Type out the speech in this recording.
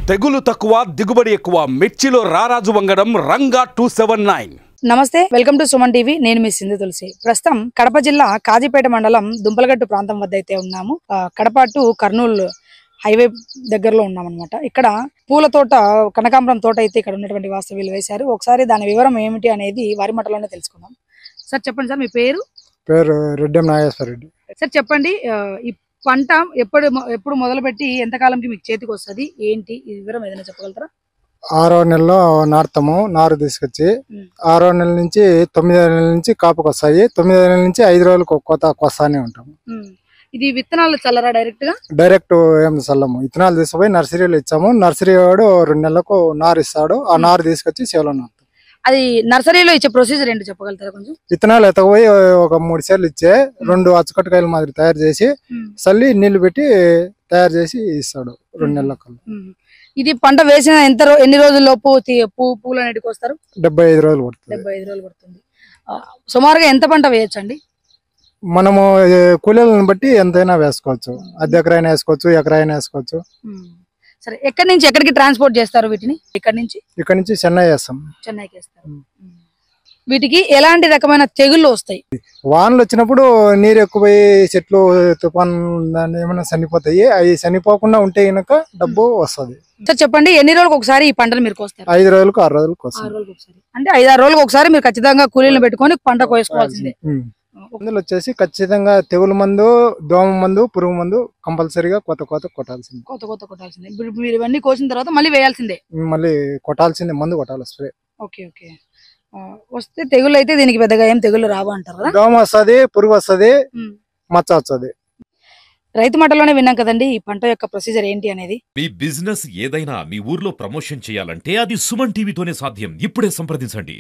తెగులు తక్కువ దిగుబడి ఎక్కువ మిర్చిలో రారాజు వంగడం రంగా 279. నమస్తే, వెల్కమ్ టు సుమన్ టీవీ. నేను మీ సింధు తులసి. ప్రస్తుతం కడప జిల్లా కాజీపేట మండలం దుంపలగట్టు ప్రాంతం వద్ద అయితే ఉన్నాము. కడప టు కర్నూలు హైవే దగ్గరలో ఉన్నాం అనమాట. ఇక్కడ పూల తోట, కనకాంబరం తోట అయితే ఇక్కడ ఉన్నటువంటి వాస్తవ్యులు వేశారు. ఒకసారి దాని వివరం ఏమిటి అనేది వారి మాటలోనే తెలుసుకుందాం. సార్ చెప్పండి సార్, మీ పేరు? రెడ్డి నాగేశ్వర రెడ్డి. సార్ చెప్పండి, ఈ పంట ఎప్పుడు మొదలుపెట్టి ఎంతకాలంకి మీకు చేతికి వస్తుంది, ఏంటి ఈ వివరం ఏదైనా చెప్పగలుగుతారా? 6వ నెలలో నాటుతాము, నారు తీసుకొచ్చి 6వ నెల నుంచి 9వ నెల నుంచి కాపుకి వస్తాయి. 9వ నెల నుంచి 5 రోజులకు కొత్త వస్తానే ఉంటాము. ఇది విత్తనాలు చల్లరా డైరెక్ట్ ఏం చల్లము, విత్తనాలు తీసుకుపోయి నర్సరీలో ఇచ్చాము. నర్సరీ వాడు 2 నెలలకు నారు ఇస్తాడు. ఆ నారు తీసుకొచ్చి సేవలో నాటుతాం. అది నర్సరీలో ఇచ్చే ప్రొసీజర్ ఏంటో చెప్పగలుగుతారా కొంచెం? విత్తనాలు ఎత్తకపోయి ఒక 3 సార్లు ఇచ్చే 2 అచ్చుకట్టకాయలు మాదిరి తయారు చేసి చల్లి నీళ్లు పెట్టి తయారు చేసి ఇస్తాడు 2 నెలలకు. ఇది పంట వేసిన ఎన్ని రోజుల లోపు పూలు అనేటికి వస్తారు? 75 రోజులు పడుతుంది. 75 రోజులు పడుతుంది. సుమారుగా ఎంత పంట వేయచ్చు అండి? మనము కూలీలను బట్టి ఎంతైనా వేసుకోవచ్చు. అర్ధ ఎకరైనా వేసుకోవచ్చు, ఎకరైనా వేసుకోవచ్చు. సరే, ఎక్కడి నుంచి ఎక్కడికి ట్రాన్స్పోర్ట్ చేస్తారు వీటిని? ఇక్కడ నుంచి చెన్నై వేస్తాం. చెన్నైకి వేస్తారు. వీటికి ఎలాంటి రకమైన తెగుళ్ళు వస్తాయి? వానలు వచ్చినప్పుడు నీరు ఎక్కువై చెట్లు తుఫాన్ ఏమైనా చనిపోతాయి. అవి చనిపోకుండా ఉంటే కనుక డబ్బు వస్తుంది. సార్ చెప్పండి, ఎన్ని రోజులకు ఒకసారి ఈ పంటను మీరు కోస్తారు? 5 రోజులకు 6 రోజులకు వస్తుంది. అంటే 5-6 రోజులకు ఒకసారి మీరు ఖచ్చితంగా కూలీలను పెట్టుకొని పంట కోసుకోవాల్సిందే. మందులు వచ్చేసి ఖచ్చితంగా తెగులు మందు, దోమ మందు, పురుగు మందు కంపల్సరీగా కొత్త కొట్టాల్సిందే. కొట్టాల్సిందే. ఇప్పుడు మీరు ఇవన్నీ కోసిన తర్వాత మళ్ళీ వేయాల్సిందే. మళ్ళీ కొట్టాల్సిందే, మందు కొట్టాలి, స్ప్రే. ఓకే. వస్తే తెగులు అయితే దీనికి పెద్దగా ఏం తెగులు రావు అంటారు కదా? దోమ వస్తుంది, పురుగు వస్తుంది, మచ్చ వస్తుంది. రైతు మాటలోనే విన్నాం కదండి ఈ పంట యొక్క ప్రొసీజర్ ఏంటి అనేది. మీ బిజినెస్ ఏదైనా మీ ఊర్లో ప్రమోషన్ చేయాలంటే అది సుమన్ టీవీతోనే సాధ్యం. ఇప్పుడే సంప్రదించండి.